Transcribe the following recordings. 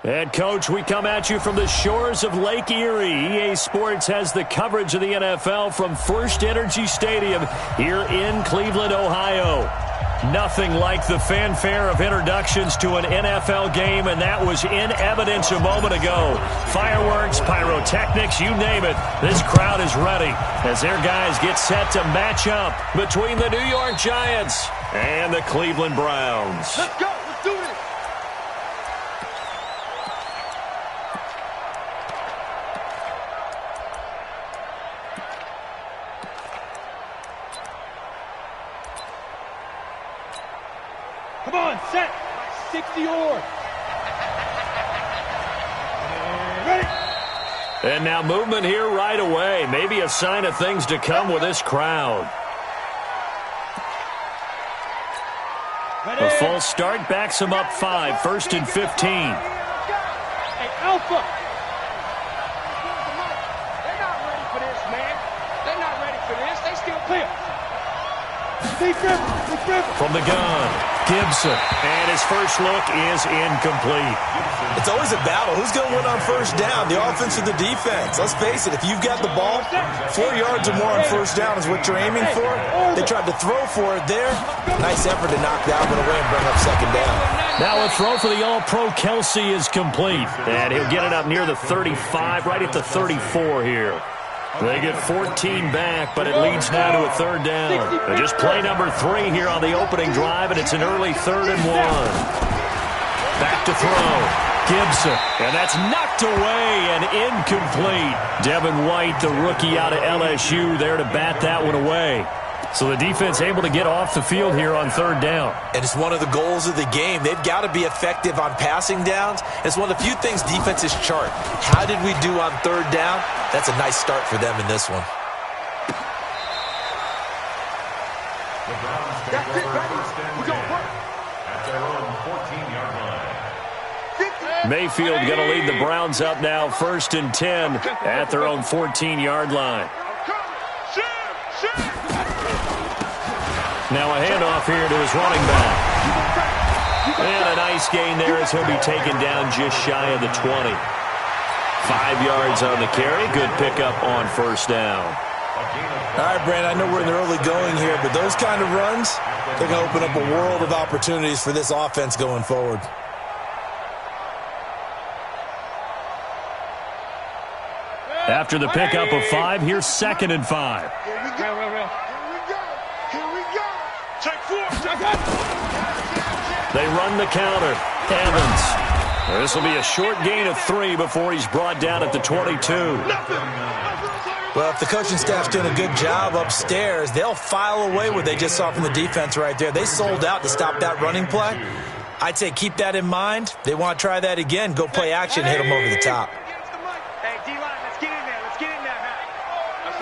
And, Coach, we come at you from the shores of Lake Erie. EA Sports has the coverage of the NFL from First Energy Stadium here in Cleveland, Ohio. Nothing like the fanfare of introductions to an NFL game, and that was in evidence a moment ago. Fireworks, pyrotechnics, you name it. This crowd is ready as their guys get set to match up between the New York Giants and the Cleveland Browns. Let's go. Let's do this. Come on, set. 60 or. Ready. And now movement here right away. Maybe a sign of things to come with this crowd. Ready. A false start backs him up 5, 1st and 15. Hey, Alpha. They're not ready for this, man. They're not ready for this. They still clear. From the gun, Gibson. And his first look is incomplete. It's always a battle. Who's going to win on first down, the offense or the defense? Let's face it, if you've got the ball, 4 yards or more on first down is what you're aiming for. They tried to throw for it there. Nice effort to knock that one away and bring up second down. Now a throw for the All-Pro Kelsey is complete. And he'll get it up near the 35, right at the 34 here. They get 14 back, but it leads now to a third down. And just play number 3 here on the opening drive, and it's an early 3rd and 1. Back to throw. Gibson, and that's knocked away and incomplete. Devin White, the rookie out of LSU, there to bat that one away. So the defense able to get off the field here on 3rd down. And it's one of the goals of the game. They've got to be effective on passing downs. It's one of the few things defenses chart. How did we do on 3rd down? That's a nice start for them in this one. That's it, baby. We're going to work. At their own 14-yard line. Mayfield going to lead the Browns up now 1st and 10 at their own 14-yard line. Now a handoff here to his running back. And a nice gain there as he'll be taken down just shy of the 20. 5 yards on the carry. Good pickup on first down. All right, Brandon, I know we're in the early going here, but those kind of runs, they're going to open up a world of opportunities for this offense going forward. After the pickup of 5, here's 2nd and 5. Here we go. Here we go. Take 4. They run the counter. Evans. This will be a short gain of 3 before he's brought down at the 22. Well, if the coaching staff's doing a good job upstairs, they'll file away what they just saw from the defense right there. They sold out to stop that running play. I'd say keep that in mind. They want to try that again. Go play action, hit them over the top. Hey, D-line, let's get in there. Let's get in there, man. That's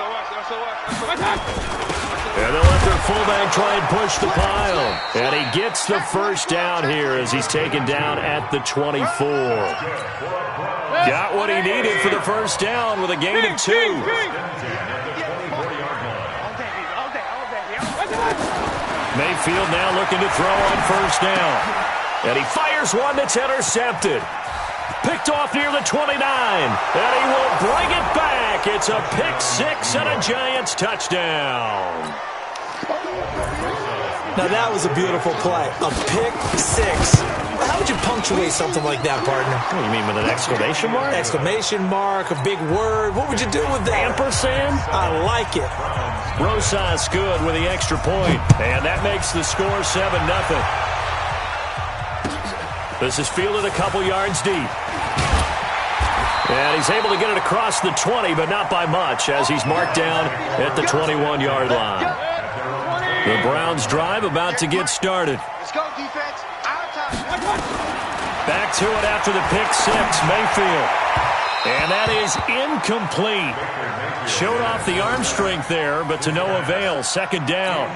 And they'll let their fullback try and push the pile. And he gets the first down here as he's taken down at the 24. Got what he needed for the first down with a gain of 2. Mayfield now looking to throw on first down. And he fires one that's intercepted. Picked off near the 29. And he will bring it back. It's a pick 6 and a Giants touchdown. Now, that was a beautiful play. A pick 6. How would you punctuate something like that, partner? What do you mean, with an exclamation mark? Exclamation mark, a big word. What would you do with that? Ampersand? I like it. Rosas good with the extra point. And that makes the score 7-0. This is fielded a couple yards deep. And he's able to get it across the 20, but not by much, as he's marked down at the 21-yard line. The Browns drive about to get started. Let's go, defense. Out of time. Back to it after the pick 6, Mayfield. And that is incomplete. Showed off the arm strength there, but to no avail. 2nd down.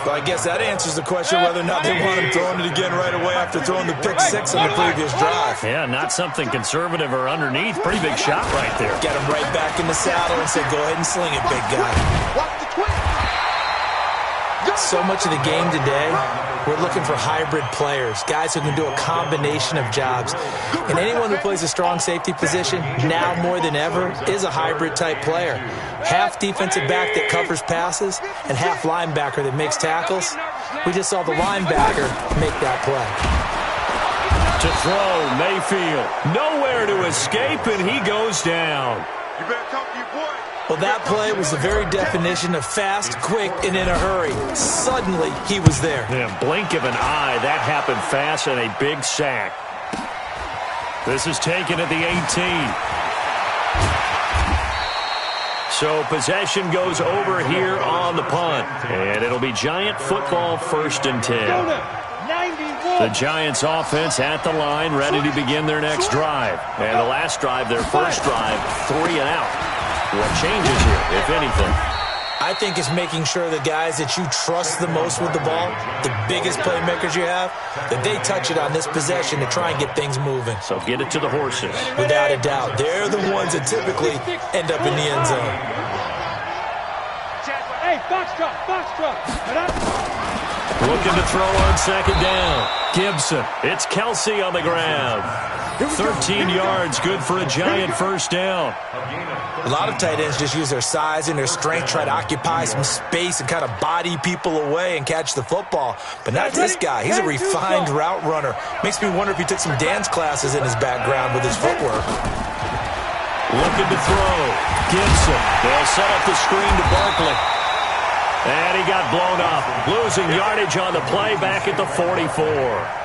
Well, I guess that answers the question whether or not they want him throwing it again right away after throwing the pick 6 on the previous drive. Yeah, not something conservative or underneath. Pretty big shot right there. Get him right back in the saddle and say, go ahead and sling it, big guy. Watch the twist. Go. So much of the game today, we're looking for hybrid players, guys who can do a combination of jobs. And anyone who plays a strong safety position, now more than ever, is a hybrid-type player. Half defensive back that covers passes and half linebacker that makes tackles. We just saw the linebacker make that play. To throw, Mayfield. Nowhere to escape, and he goes down. You better talk to your boy. Well, that play was the very definition of fast, quick, and in a hurry. Suddenly, he was there. In a blink of an eye, that happened fast and a big sack. This is taken at the 18. So possession goes over here on the punt. And it'll be Giant football, 1st and 10. The Giants offense at the line, ready to begin their next drive. And the last drive, their first drive, 3 and out. What changes here, if anything? I think it's making sure the guys that you trust the most with the ball, the biggest playmakers you have, that they touch it on this possession to try and get things moving. So get it to the horses. Without a doubt. They're the ones that typically end up in the end zone. Hey, box drop. Looking to throw on 2nd down. Gibson. It's Kelsey on the ground. 13 yards, good for a Giant first down. A lot of tight ends just use their size and their strength, try to occupy some space and kind of body people away and catch the football. But not this guy. He's a refined route runner. Makes me wonder if he took some dance classes in his background with his footwork. Looking to throw. Gibson. They'll set up the screen to Barkley. And he got blown up. Losing yardage on the play back at the 44.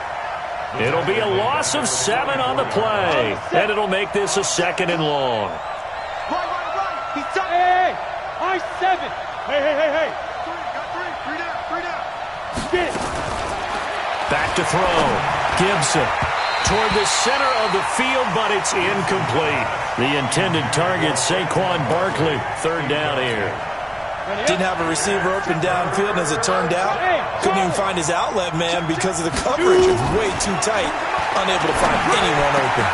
It'll be a loss of 7 on the play. And it'll make this a 2nd and long. Right. Hey, high 7. Hey. Got 3 down. Get it. Back to throw. Gibson. Toward the center of the field, but it's incomplete. The intended target, Saquon Barkley. 3rd down here. Didn't have a receiver open downfield, and as it turned out, couldn't even find his outlet man because of the coverage. It was way too tight, unable to find anyone open.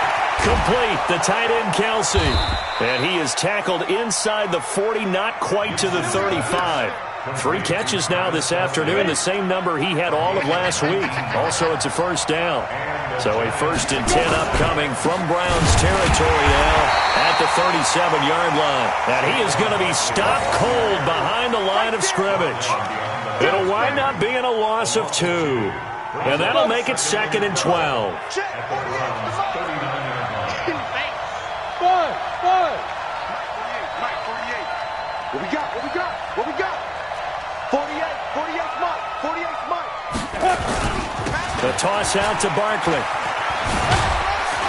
Complete, the tight end Kelsey. And he is tackled inside the 40, not quite to the 35. 3 catches now this afternoon, the same number he had all of last week. Also, it's a first down. So a 1st and 10 upcoming from Browns territory now at the 37-yard line. And he is going to be stopped cold behind the line of scrimmage. It'll wind up being a loss of 2. And that'll make it 2nd and 12. Five. Mike, 48. What we got? 48's Mike. The toss out to Barkley.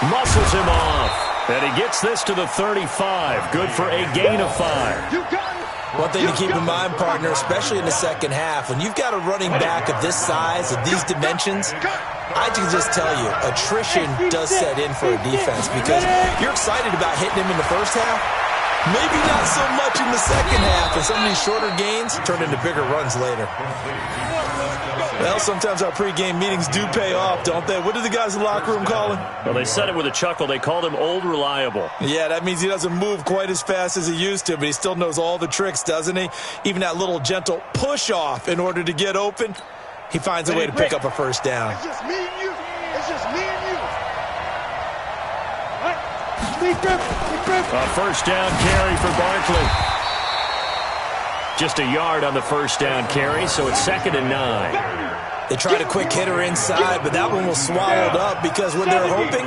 Muscles him off. And he gets this to the 35. Good for a gain of 5. You got it. One thing to keep in mind, partner, especially in the second half, when you've got a running back of this size, of these dimensions, I can just tell you, attrition does set in for a defense because you're excited about hitting him in the first half. Maybe not so much in the second half, and some of these shorter gains turn into bigger runs later. Well, sometimes our pregame meetings do pay off, don't they? What do the guys in the locker room call him? Well, they said it with a chuckle. They called him Old Reliable. Yeah, that means he doesn't move quite as fast as he used to, but he still knows all the tricks, doesn't he? Even that little gentle push-off in order to get open, he finds a way to pick up a first down. It's just me and you. A first down carry for Barkley. Just a yard on the first down carry, so it's 2nd and 9. They tried a quick hitter inside, but that one was swallowed up because when they're hoping,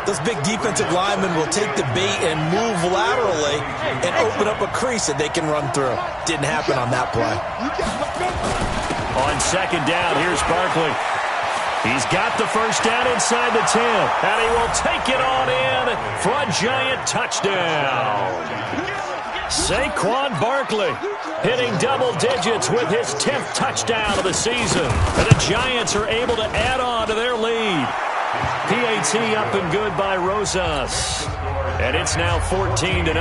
those big defensive linemen will take the bait and move laterally and open up a crease that they can run through. Didn't happen on that play. On 2nd down, here's Barkley. He's got the first down inside the 10, and he will take it on in for a Giant touchdown. Saquon Barkley hitting double digits with his 10th touchdown of the season. And the Giants are able to add on to their lead. PAT up and good by Rosas. And it's now 14-0.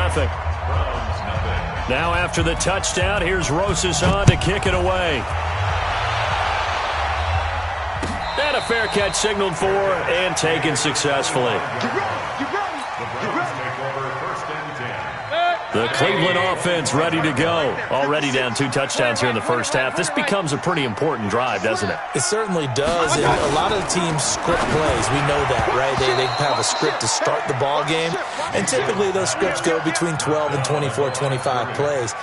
Now after the touchdown, here's Rosas on to kick it away. And a fair catch signaled for and taken successfully. The Cleveland offense ready to go. Already down 2 touchdowns here in the first half. This becomes a pretty important drive, doesn't it? It certainly does, and a lot of the teams script plays. We know that, right? They have a script to start the ball game, and typically those scripts go between 12 and 24, 25 plays.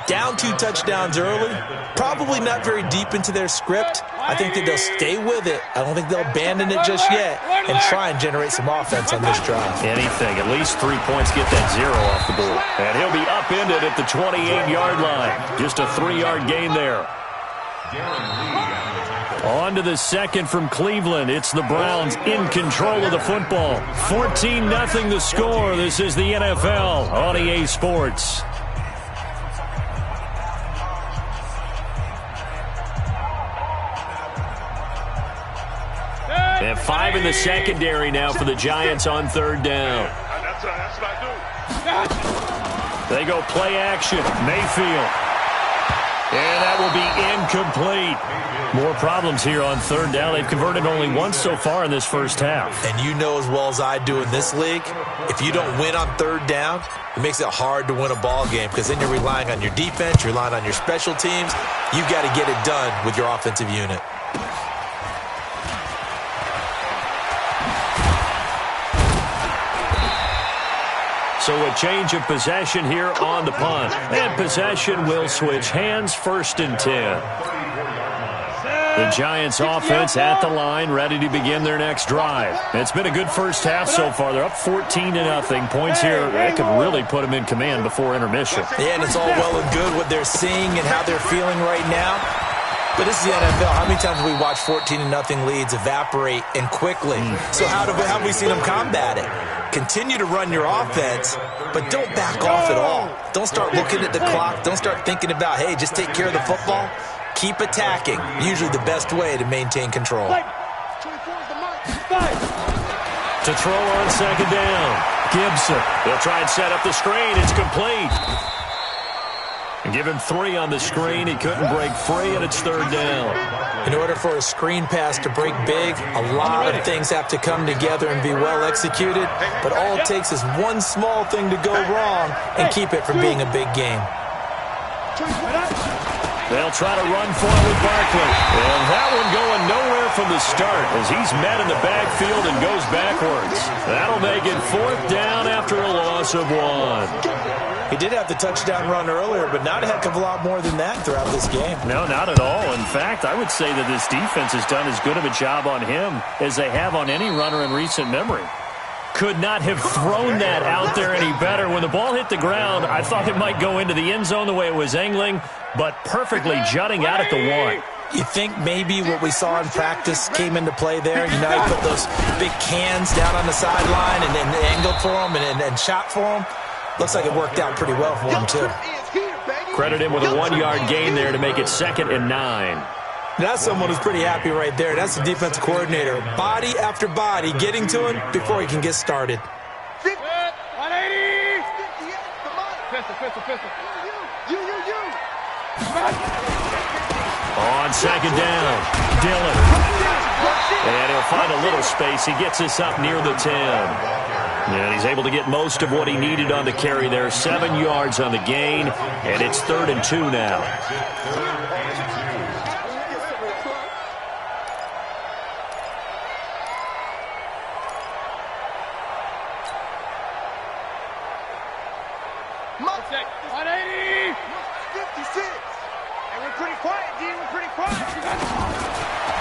Down 2 touchdowns early, probably not very deep into their script. I think that they'll stay with it. I don't think they'll abandon it just yet and try and generate some offense on this drive. Anything. At least 3 points, get that 0 off the board. And he'll be upended at the 28-yard line. Just a 3-yard gain there. On to the second from Cleveland. It's the Browns in control of the football. 14-0 the score. This is the NFL on EA Sports. And 5 in the secondary now for the Giants on 3rd down. That's what I do. They go play action. Mayfield. And that will be incomplete. More problems here on 3rd down. They've converted only once so far in this first half. And you know as well as I do in this league, if you don't win on 3rd down, it makes it hard to win a ball game because then you're relying on your defense, you're relying on your special teams. You've got to get it done with your offensive unit. So a change of possession here on the punt. And possession will switch hands, 1st and 10. The Giants offense at the line, ready to begin their next drive. It's been a good first half so far. They're up 14-0. Points here, they could really put them in command before intermission. Yeah, and it's all well and good what they're seeing and how they're feeling right now. But this is the NFL. How many times have we watched 14-0 leads evaporate and quickly? So how have we seen them combat it? Continue to run your offense, but don't back off at all. Don't start looking at the clock. Don't start thinking about, hey, just take care of the football. Keep attacking. Usually the best way to maintain control. To throw on 2nd down. Gibson. They'll try and set up the screen. It's complete. And give him 3 on the screen. He couldn't break free, and it's 3rd down. In order for a screen pass to break big, a lot of things have to come together and be well executed. But all it takes is one small thing to go wrong and keep it from being a big game. They'll try to run for it with Barkley. And that one going nowhere from the start as he's met in the backfield and goes backwards. That'll make it 4th down after a loss of 1. He did have the touchdown run earlier, but not a heck of a lot more than that throughout this game. No, not at all. In fact, I would say that this defense has done as good of a job on him as they have on any runner in recent memory. Could not have thrown that out there any better. When the ball hit the ground, I thought it might go into the end zone the way it was angling, but perfectly jutting out at the 1. You think maybe what we saw in practice came into play there? You know, he put those big cans down on the sideline and then angled for them and shot for them. Looks like it worked out pretty well for him, too. Credit him with a 1-yard gain there to make it 2nd and 9. That's someone who's pretty happy right there. That's the defensive coordinator. Body after body getting to him before he can get started. 180! Pistol. On 2nd down, Dillon. And he'll find a little space. He gets us up near the 10. And he's able to get most of what he needed on the carry there. 7 yards on the gain, and it's 3rd and 2 now.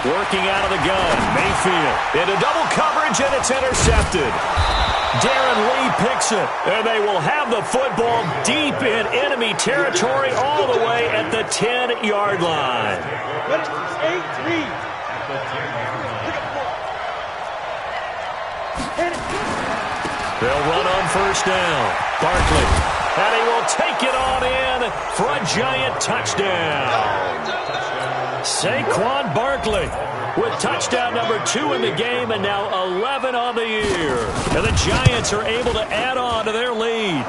Working out of the gun, Mayfield into double coverage, and it's intercepted. Darren Lee picks it, and they will have the football deep in enemy territory all the way at the 10-yard line. They'll run on 1st down. Barkley, and he will take it on in for a giant touchdown. Saquon Barkley with touchdown number 2 in the game and now 11 on the year. And the Giants are able to add on to their lead.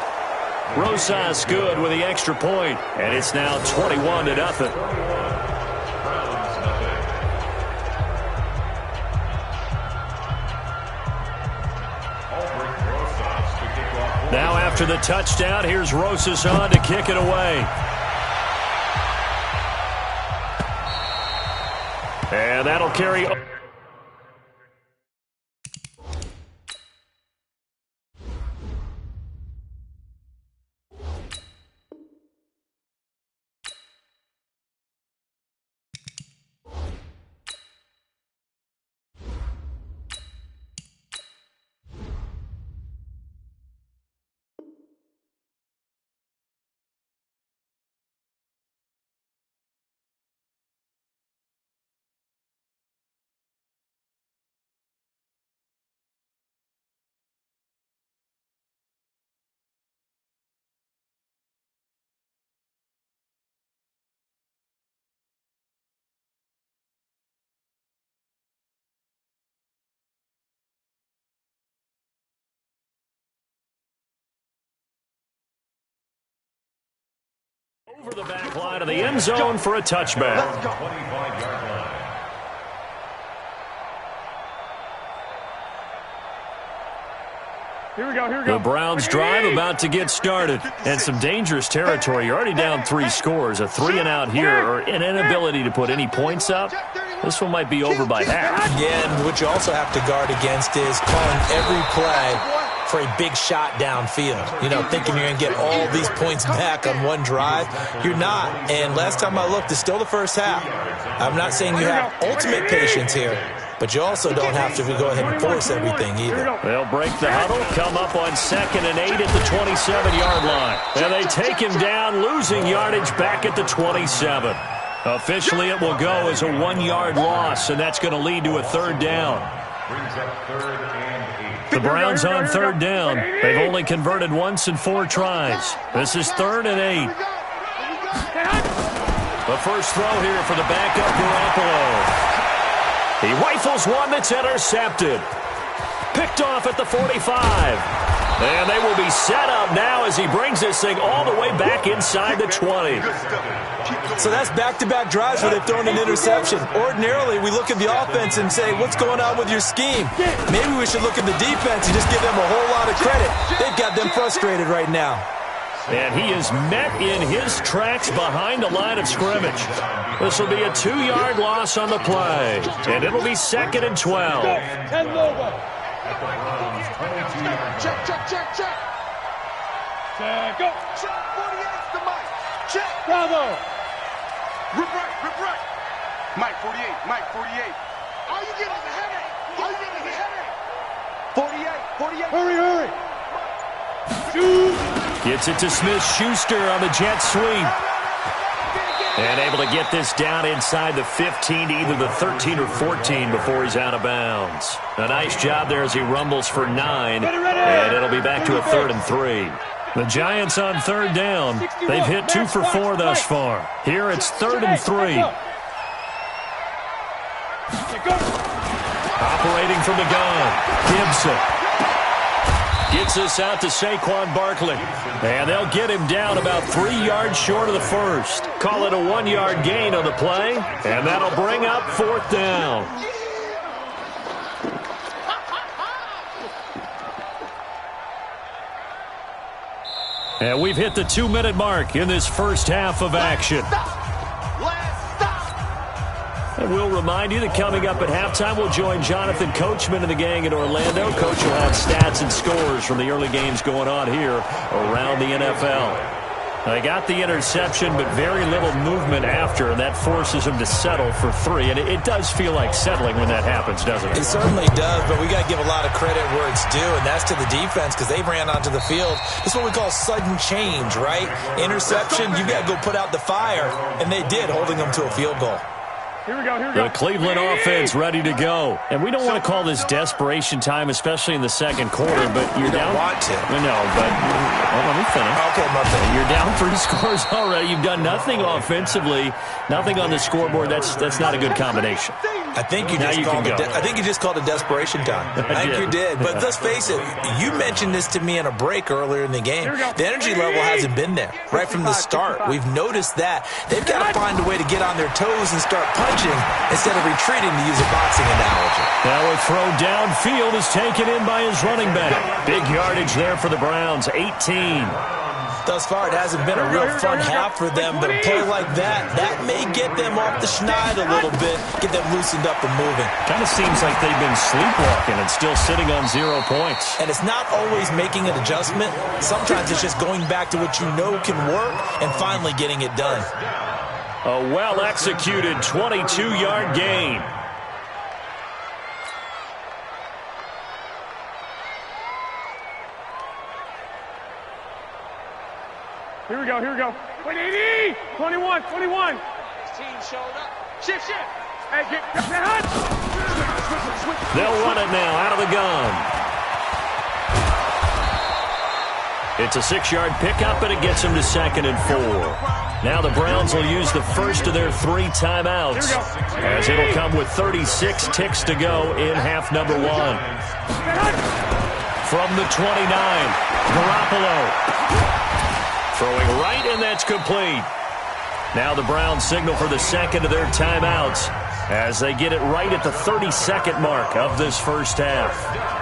Rosas good with the extra point, and it's now 21-0. Now after After the touchdown, here's Rosas on to kick it away. And that'll carry... Over the back line of the end zone for a touchback. 25-yard line. Here we go, here we go. The Browns drive about to get started. And some dangerous territory. You're already down 3 scores. A 3-and-out here, or an inability to put any points up. This one might be over by half. Yeah, and what you also have to guard against is calling every play for a big shot downfield. You know, thinking you're going to get all these points back on one drive. You're not. And last time I looked, it's still the first half. I'm not saying you have ultimate patience here, but you also don't have to go ahead and force everything either. They'll break the huddle, come up on 2nd and 8 at the 27-yard line. And they take him down, losing yardage back at the 27. Officially, it will go as a 1-yard loss, and that's going to lead to a 3rd down. Brings up 3rd and 8. The Browns on 3rd down. They've only converted once in 4 tries. This is 3rd and 8. The first throw here for the backup Garoppolo. He rifles one that's intercepted. Picked off at the 45. And they will be set up now as he brings this thing all the way back inside the 20. So that's back-to-back drives where they've thrown an interception. Ordinarily, we look at the offense and say, what's going on with your scheme? Maybe we should look at the defense and just give them a whole lot of credit. They've got them frustrated right now. And he is met in his tracks behind the line of scrimmage. This will be a 2-yard loss on the play. And it'll be 2nd and 12. At the Browns' 22-yard Check, check, check, check. Check, go. Check, 48's the mic. Check. Bravo. Rip right, rip right. Mike, 48, Mike, 48. Are you getting the headache? Are you getting the headache? 48, 48. Hurry, hurry. Shoot. Gets it to Smith-Schuster on the jet sweep. And able to get this down inside the 15 to either the 13 or 14 before he's out of bounds. A nice job there as he rumbles for 9. And it'll be back to a 3rd and 3. The Giants on 3rd down. They've hit 2 for 4 thus far. Here it's 3rd and 3. Operating from the gun, Gibson. Gets this out to Saquon Barkley. And they'll get him down about 3 yards short of the first. Call it a 1-yard gain on the play. And that'll bring up 4th down. And we've hit the 2-minute mark in this first half of action. And we'll remind you that coming up at halftime, we'll join Jonathan Coachman and the gang in Orlando. Coach will have stats and scores from the early games going on here around the NFL. They got the interception, but very little movement after, and that forces them to settle for 3. And it does feel like settling when that happens, doesn't it? It certainly does, but we got to give a lot of credit where it's due, and that's to the defense because they ran onto the field. This is what we call sudden change, right? Interception, you got to go put out the fire, and they did, holding them to a field goal. Here we go, here we go. The Cleveland offense ready to go. And we don't want to call this desperation time, especially in the second quarter, but you're down. You don't want to. No, but let me finish. Okay, my bad. You're down 3 scores already. You've done nothing offensively, nothing on the scoreboard. That's not a good combination. I think you just called it desperation time. I think you did. But let's face it, you mentioned this to me in a break earlier in the game. The energy level hasn't been there right from the start. We've noticed that. They've got to find a way to get on their toes and start punching instead of retreating, to use a boxing analogy. Now a throw downfield is taken in by his running back. Big yardage there for the Browns, 18. Thus far, it hasn't been a real fun half for them, but a play like that may get them off the schneid a little bit, get them loosened up and moving. Kind of seems like they've been sleepwalking and still sitting on 0 points. And it's not always making an adjustment. Sometimes it's just going back to what you know can work and finally getting it done. A well-executed 22-yard gain. Here we go. 180! 21. His team showed up. Shift. Hey, get hot! They'll run it now out of the gun. It's a 6-yard pickup, and it gets them to 2nd and 4. Now the Browns will use the first of their 3 timeouts, as it'll come with 36 ticks to go in half number 1. From the 29, Garoppolo. Throwing right, and that's complete. Now the Browns signal for the second of their timeouts as they get it right at the 32nd mark of this first half.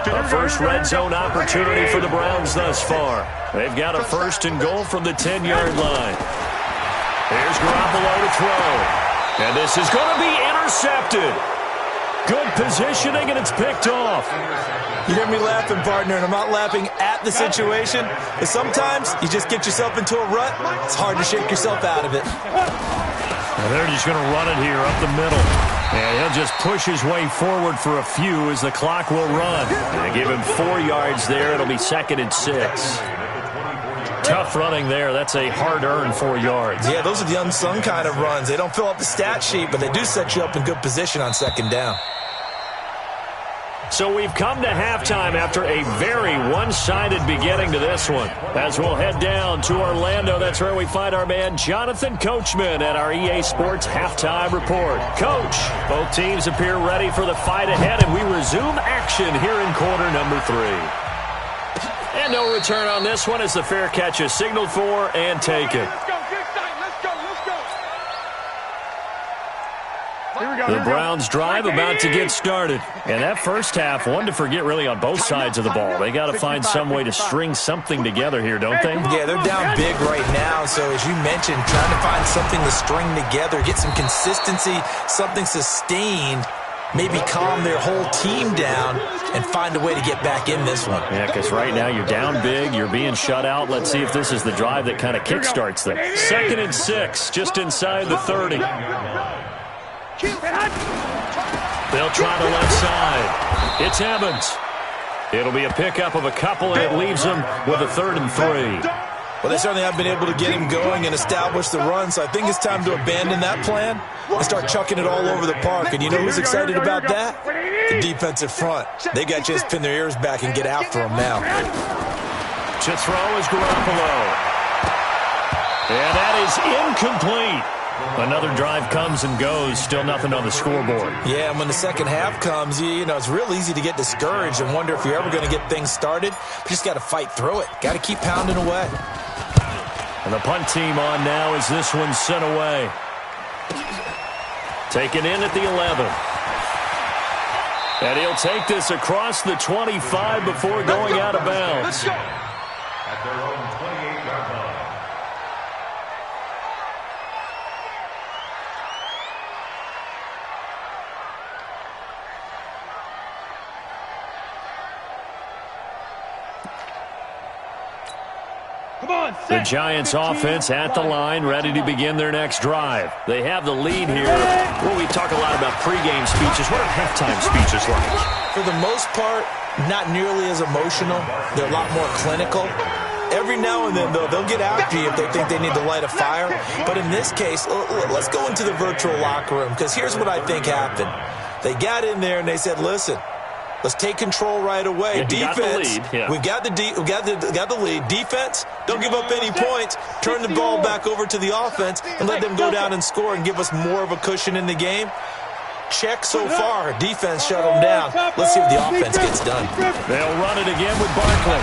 A first red zone opportunity for the Browns thus far. They've got a 1st and goal from the 10-yard line. Here's Garoppolo to throw. And this is going to be intercepted. Good positioning, and it's picked off. You hear me laughing, partner, and I'm not laughing at the situation. But sometimes you just get yourself into a rut. It's hard to shake yourself out of it. And they're just going to run it here up the middle. And he'll just push his way forward for a few as the clock will run. They give him 4 yards there. It'll be 2nd and 6. Tough running there. That's a hard-earned 4 yards. Yeah, those are the unsung kind of runs. They don't fill up the stat sheet, but they do set you up in good position on 2nd down. So we've come to halftime after a very one-sided beginning to this one. As we'll head down to Orlando, that's where we find our man Jonathan Coachman at our EA Sports Halftime Report. Coach, both teams appear ready for the fight ahead, and we resume action here in quarter number 3. And no return on this one as the fair catch is signaled for and taken. The Browns drive about to get started. And that first half, one to forget really on both sides of the ball. They got to find some way to string something together here, don't they? Yeah, they're down big right now. So as you mentioned, trying to find something to string together, get some consistency, something sustained, maybe calm their whole team down and find a way to get back in this one. Yeah, because right now you're down big, you're being shut out. Let's see if this is the drive that kind of kickstarts them. 2nd and 6, just inside the 30. They'll try the left side. It's Evans. It'll be a pickup of a couple, and it leaves them with a 3rd and 3. Well, they certainly have been able to get him going and establish the run, so I think it's time to abandon that plan and start chucking it all over the park. And you know who's excited about that? The defensive front. They got to just pin their ears back and get after him now. To throw is Garoppolo. And that is incomplete. Another drive comes and goes. Still nothing on the scoreboard. Yeah, and when the second half comes, you know, it's real easy to get discouraged and wonder if you're ever going to get things started. But you just got to fight through it. Got to keep pounding away. And the punt team on now as this one's sent away. Taken in at the 11. And he'll take this across the 25 before going out of bounds. At their own 28-yard line. The Giants offense at the line, ready to begin their next drive. They have the lead here. Well, we talk a lot about pregame speeches. What are halftime speeches like? For the most part, not nearly as emotional. They're a lot more clinical. Every now and then, though, they'll get after you if they think they need to light a fire. But in this case, let's go into the virtual locker room, because here's what I think happened. They got in there and they said, listen, let's take control right away. Yeah, defense, we've got the lead. Defense, don't give up any points. Turn the ball back over to the offense and let them go down and score and give us more of a cushion in the game. check so far. Defense shut them down. Let's see what the offense gets done. They'll run it again with Barkley.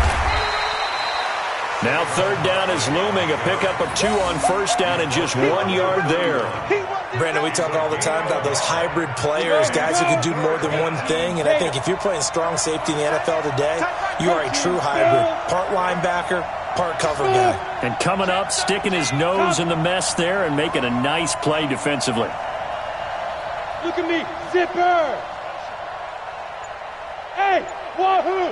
Now third down is looming. A pickup of 2 on first down and just 1 yard there. Brandon, we talk all the time about those hybrid players, guys who can do more than one thing. And I think if you're playing strong safety in the NFL today, you are a true hybrid. Part linebacker, part cover guy. And coming up, sticking his nose in the mess there and making a nice play defensively. Look at me, zipper. Hey, wahoo.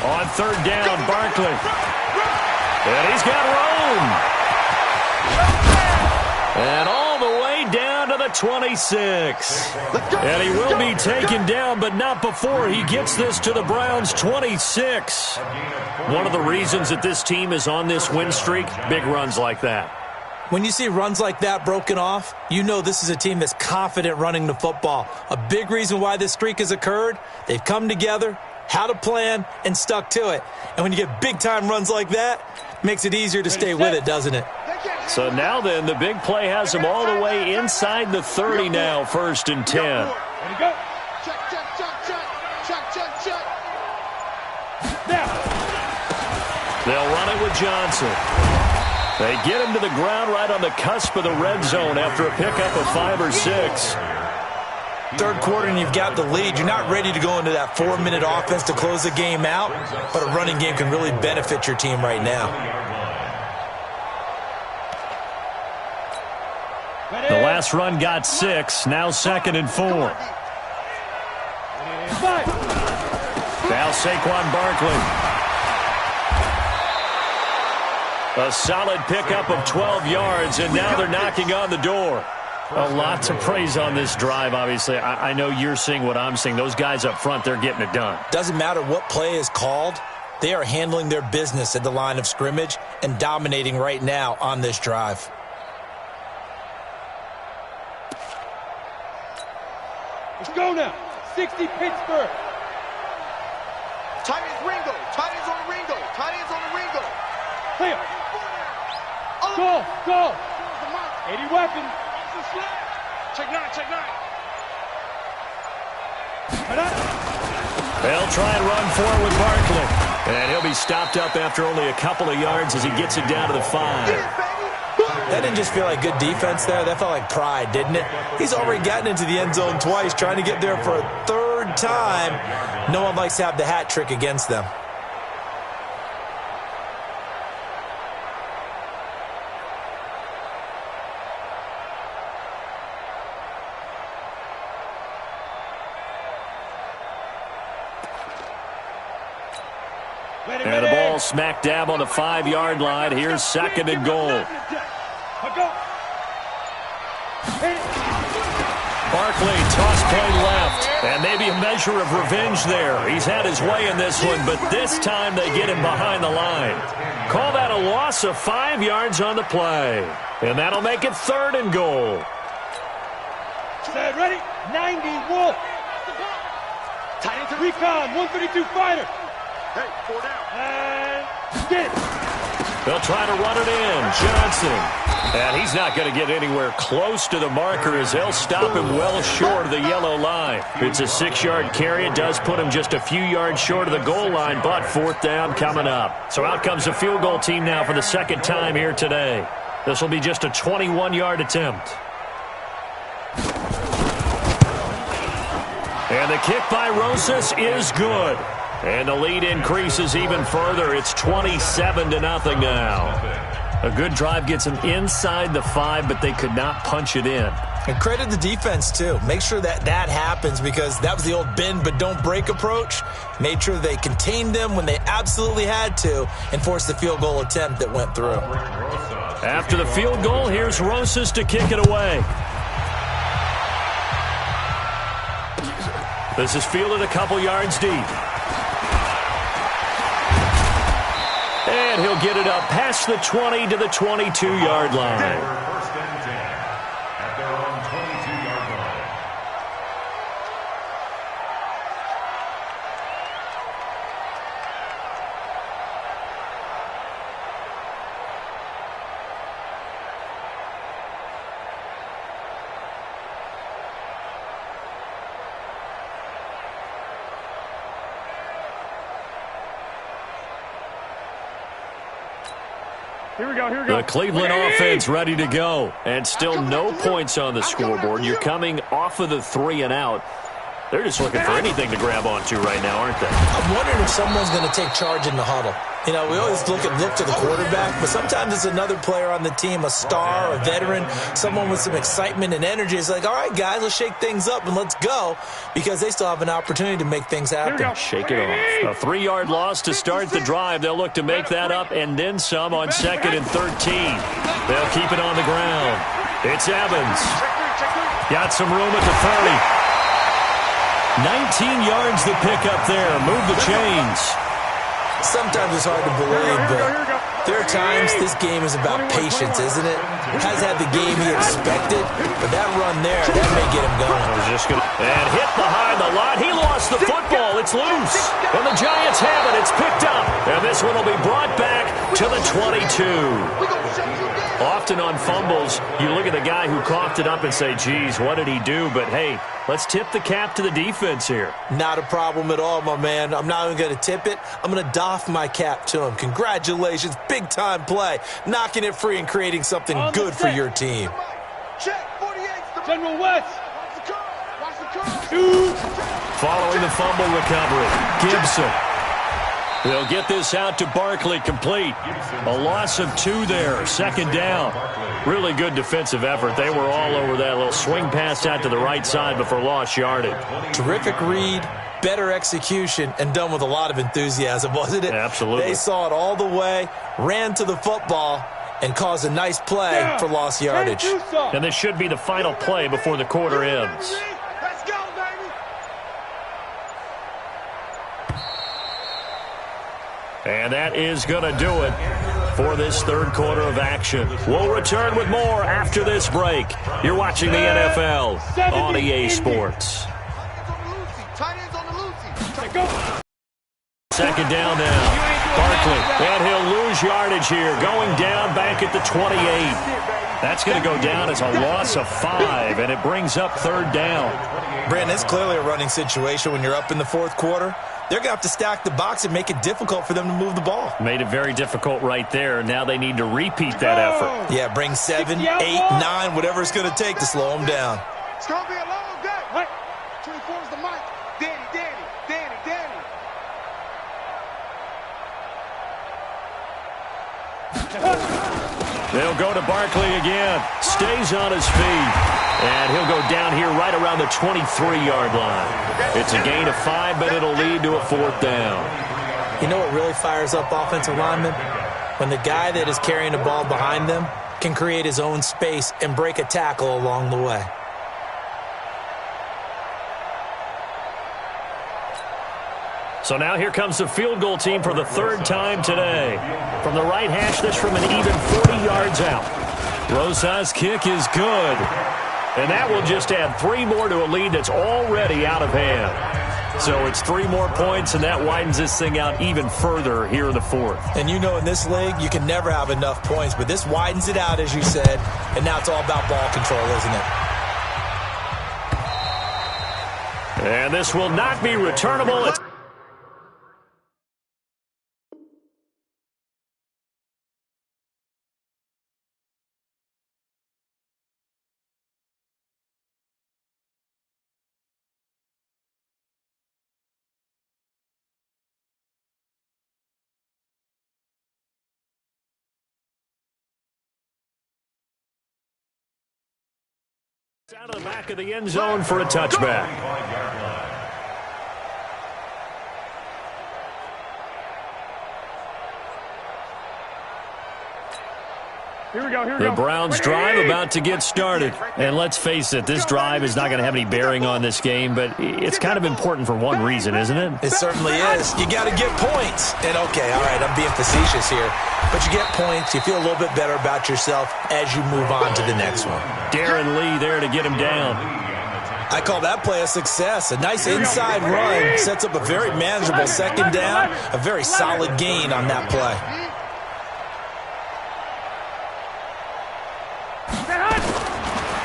On third down, Barkley. And he's got room. And all the way down to the 26. And he will be taken down, but not before he gets this to the Browns' 26. One of the reasons that this team is on this win streak, big runs like that. When you see runs like that broken off, you know this is a team that's confident running the football. A big reason why this streak has occurred, they've come together, had a plan, and stuck to it. And when you get big-time runs like that, it makes it easier to stay with it, doesn't it? So now then, the big play has them all the way inside the 30 now, 1st and 10. Ready, go. Check, check, check, check. Check, check, check. Now. They'll run it with Johnson. They get him to the ground right on the cusp of the red zone after a pickup of 5 or 6. Third quarter and you've got the lead. You're not ready to go into that 4-minute offense to close the game out, but a running game can really benefit your team right now. The last run got 6, now 2nd and 4. Now Saquon Barkley. A solid pickup of 12 yards, and now they're knocking on the door. A lot to praise on this drive, obviously. I know you're seeing what I'm seeing. Those guys up front, they're getting it done. Doesn't matter what play is called. They are handling their business at the line of scrimmage and dominating right now on this drive. Let's go now. 60 Pittsburgh. Tight ends Ringo. Tight ends on the Ringo. Tight ends on the Ringo. Clear. Go, go. 80 weapons. Check 9, check 9. They'll try and run forward with Barkley. And he'll be stopped up after only a couple of yards as he gets it down to the 5. That didn't just feel like good defense there. That felt like pride, didn't it? He's already gotten into the end zone twice, trying to get there for a third time. No one likes to have the hat trick against them. And the ball smack dab on the 5-yard line. Here's 2nd and goal. Barkley, toss play left. And maybe a measure of revenge there. He's had his way in this one, but this time they get him behind the line. Call that a loss of 5 yards on the play. And that'll make it 3rd and goal. Set, ready? 90 Wolf. Recon, 132 fighter. Hey, 4 down. And get it. They'll try to run it in. Johnson. And he's not going to get anywhere close to the marker as they'll stop him well short of the yellow line. It's a 6-yard carry. It does put him just a few yards short of the goal line, but 4th down coming up. So out comes the field goal team now for the 2nd time here today. This will be just a 21-yard attempt. And the kick by Rosas is good. And the lead increases even further. It's 27-0 now. A good drive gets them inside the 5, but they could not punch it in. And credit the defense, too. Make sure that that happens because that was the old bend but don't break approach. Made sure they contained them when they absolutely had to and forced the field goal attempt that went through. After the field goal, here's Rosas to kick it away. This is fielded a couple yards deep. And he'll get it up past the 20 to the 22-yard line. First and 10 at their own 22-yard line. Here we go, here we go. The Cleveland offense ready to go. And still no points on the scoreboard. You're coming off of the 3 and out. They're just looking for anything to grab onto right now, aren't they? I'm wondering if someone's going to take charge in the huddle. You know, we always look to the quarterback, but sometimes it's another player on the team, a star, a veteran, someone with some excitement and energy. It's like, all right, guys, let's shake things up and let's go, because they still have an opportunity to make things happen. Shake it off. A 3-yard loss to start the drive. They'll look to make that up and then some on 2nd and 13. They'll keep it on the ground. It's Evans. Got some room at the 30. 19 yards to pick up there. Move the chains. Sometimes it's hard to believe, but there are times this game is about patience, isn't it? Has had the game he expected, but that run there, that may get him going. And hit behind the line. He lost the football. It's loose. And the Giants have it. It's picked up. And this one will be brought back to the 22. Often on fumbles, you look at the guy who coughed it up and say, geez, what did he do? But, hey, let's tip the cap to the defense here. Not a problem at all, my man. I'm not even going to tip it. I'm going to doff my cap to him. Congratulations. Big-time play. Knocking it free and creating something good for your team. General West. Following the fumble recovery, Gibson. They'll get this out to Barkley, complete. A loss of 2 there, 2nd down. Really good defensive effort. They were all over that little swing pass out to the right side before lost yardage. Terrific read, better execution, and done with a lot of enthusiasm, wasn't it? Absolutely. They saw it all the way, ran to the football, and caused a nice play for lost yardage. And this should be the final play before the quarter ends. And that is going to do it for this 3rd quarter of action. We'll return with more after this break. You're watching the NFL on EA Sports. 2nd down now. Barkley, and he'll lose yardage here. Going down back at the 28. That's going to go down as a loss of 5, and it brings up 3rd down. Brandon, it's clearly a running situation when you're up in the 4th quarter. They're going to have to stack the box and make it difficult for them to move the ball. Made it very difficult right there. Now they need to repeat that effort. Yeah, bring 7, 8, 9, whatever it's going to take to slow them down. It's going to be a long day. What? 24 is the mic. Danny. They'll go to Barkley again. Stays on his feet. And he'll go down here right around the 23-yard line. It's a gain of 5, but it'll lead to a 4th down. You know what really fires up offensive linemen? When the guy that is carrying the ball behind them can create his own space and break a tackle along the way. So now here comes the field goal team for the 3rd time today. From the right hash, this from an even 40 yards out. Rosas' kick is good. And that will just add 3 more to a lead that's already out of hand. So it's 3 more points, and that widens this thing out even further here in the 4th. And you know in this league, you can never have enough points, but this widens it out, as you said, and now it's all about ball control, isn't it? And this will not be returnable. It's out of the back of the end zone for a touchback. Here we go. The Browns drive about to get started. And let's face it, this drive is not going to have any bearing on this game, but it's kind of important for one reason, isn't it? It certainly is. You got to get points. And okay, all right, I'm being facetious here, but you get points, you feel a little bit better about yourself as you move on to the next one. Darren Lee there to get him down. I call that play a success. A nice inside run sets up a very manageable 2nd down, a very solid gain on that play.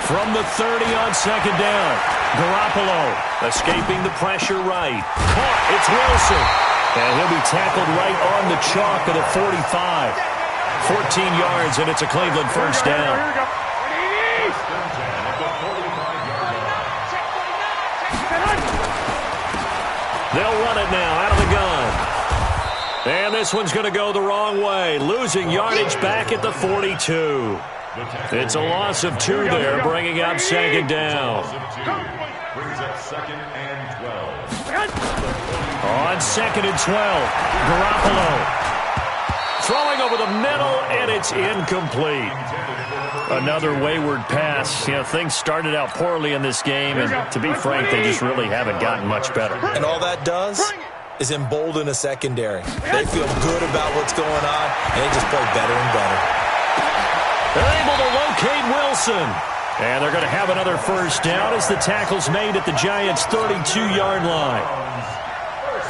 From the 30 on 2nd down, Garoppolo escaping the pressure right. Caught, it's Wilson. And he'll be tackled right on the chalk of the 45. 14 yards, and it's a Cleveland first down. Here we go. They'll run it now out of the gun. And this one's going to go the wrong way, losing yardage back at the 42. It's a loss of 2 there, bringing up second down. Brings up 2nd and 12. On 2nd and 12, Garoppolo throwing over the middle, and it's incomplete. Another wayward pass. You know, things started out poorly in this game, and to be frank, they just really haven't gotten much better. And all that does is embolden a secondary. They feel good about what's going on, and they just play better and better. They're able to locate Wilson. And they're going to have another first down as the tackle's made at the Giants' 32-yard line.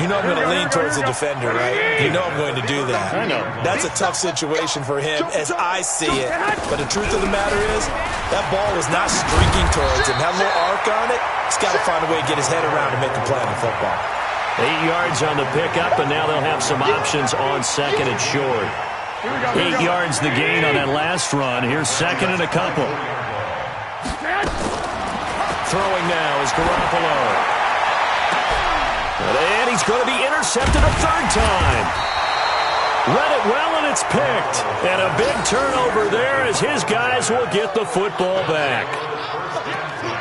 You know I'm going to lean towards the defender, right? You know I'm going to do that. I know. That's a tough situation for him as I see it. But the truth of the matter is, that ball was not streaking towards him. Had a little arc on it. He's got to find a way to get his head around and make a play on the football. 8 yards on the pickup, and now they'll have some options on second and short. 8 yards the gain on that last run. Here's second and a couple. Throwing now is Garoppolo. And he's going to be intercepted a third time. Read it well, and it's picked. And a big turnover there as his guys will get the football back.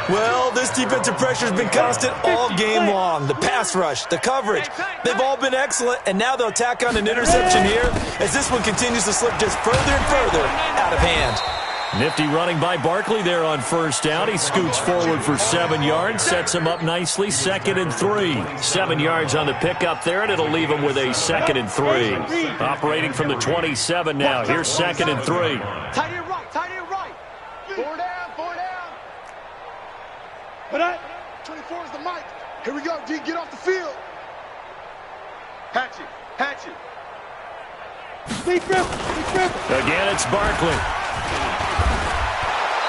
Well, this defensive pressure has been constant all game long. The pass rush, the coverage, they've all been excellent, and now they'll tack on an interception here as this one continues to slip just further and further out of hand. Nifty running by Barkley there on first down. He scoots forward for 7 yards, sets him up nicely, 2nd and 3. 7 yards on the pickup there, and it'll leave him with a 2nd and 3. Operating from the 27 now. Here's 2nd and 3. Tight end right, tight end right. 4 down, 4 down. But 24 is the mic. Here we go, D, get off the field. Hatch it, hatch it. Again, it's Barkley.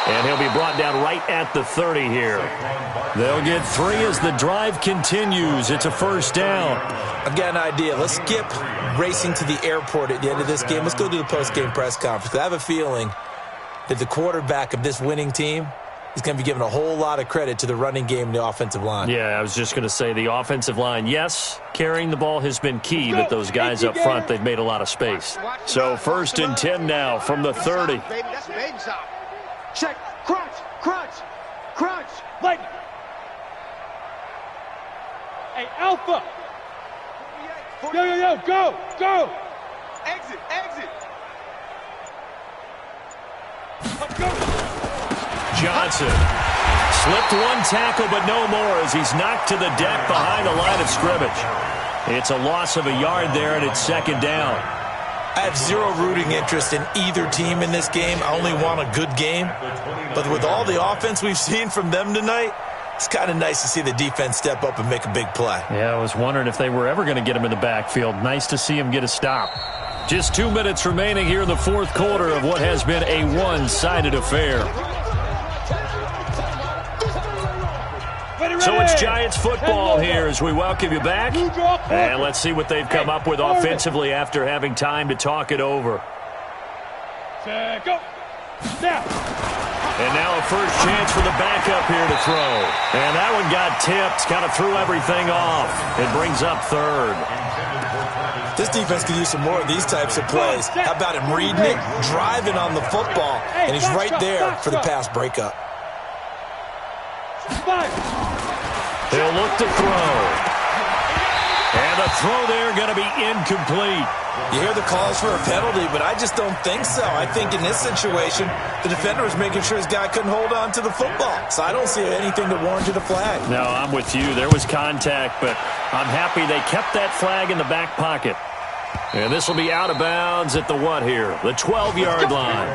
And he'll be brought down right at the 30 here. They'll get 3 as the drive continues. It's a first down. I've got an idea. Let's skip racing to the airport at the end of this game. Let's go to the post-game press conference. I have a feeling that the quarterback of this winning team is going to be given a whole lot of credit to the running game and the offensive line. Yeah, I was just going to say the offensive line, yes, carrying the ball has been key, but those guys up front, they've made a lot of space. So 1st and 10 now from the 30. Baby, that's baby shot. Check, crunch, crunch, crunch. Lightning. Hey, Alpha. Yo, go. Exit, exit. Let's go. Johnson slipped one tackle, but no more as he's knocked to the deck behind the line of scrimmage. It's a loss of a yard there, and it's 2nd down. I have zero rooting interest in either team in this game. I only want a good game. But with all the offense we've seen from them tonight, it's kind of nice to see the defense step up and make a big play. Yeah, I was wondering if they were ever going to get him in the backfield. Nice to see him get a stop. Just 2 minutes remaining here in the fourth quarter of what has been a one-sided affair. So it's Giants football here as we welcome you back. And let's see what they've come up with offensively after having time to talk it over. Go. Now. And now a first chance for the backup here to throw. And that one got tipped, kind of threw everything off. It brings up 3rd. This defense could use some more of these types of plays. How about him reading it, driving on the football, and he's right there for the pass breakup. They'll look to throw. And the throw there going to be incomplete. You hear the calls for a penalty, but I just don't think so. I think in this situation, the defender was making sure his guy couldn't hold on to the football. So I don't see anything that warranted a flag. No, I'm with you. There was contact, but I'm happy they kept that flag in the back pocket. And this will be out of bounds at the what here? The 12-yard line.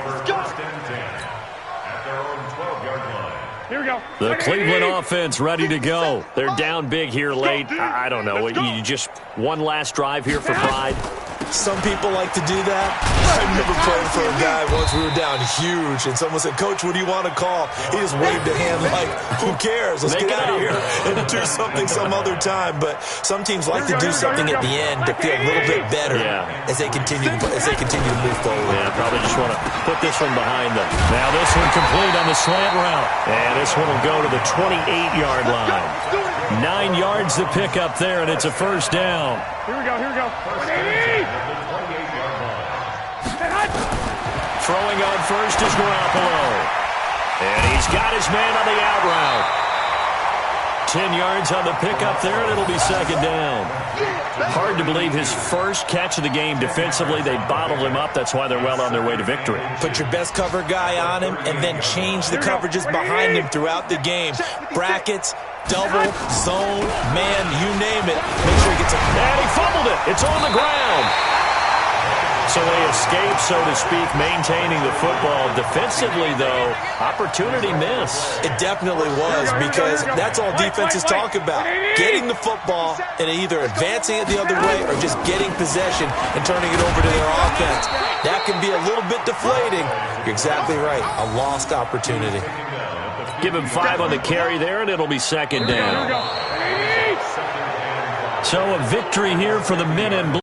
Here we go. The Cleveland offense ready to go. They're down big here late. I don't know. You just one last drive here for pride? Some people like to do that. I remember playing for a guy once. We were down huge, and someone said, "Coach, what do you want to call?" He just waved a hand like, "Who cares? Let's get out of here and do something some other time." But some teams like to do something at the end to feel a little bit better as they continue to move forward. Yeah, probably just want to put this one behind them. Now this one complete on the slant route, and this one will go to the 28-yard line. 9 yards to pick up there, and it's a first down. Here we go, here we go. 180! Throwing on first is Garoppolo. And he's got his man on the out route. 10 yards on the pickup there, and it'll be second down. Hard to believe his first catch of the game defensively. They bottled him up. That's why they're well on their way to victory. Put your best cover guy on him and then change the coverages behind him throughout the game. Brackets, double, zone, man, you name it. Make sure he gets a... And he fumbled it. It's on the ground. So they escape, so to speak, maintaining the football. Defensively, though, opportunity miss. It definitely was, because that's all defenses talk about. Getting the football and either advancing it the other way or just getting possession and turning it over to their offense. That can be a little bit deflating. You're exactly right. A lost opportunity. Give him 5 on the carry there, and it'll be second down. So a victory here for the men in blue.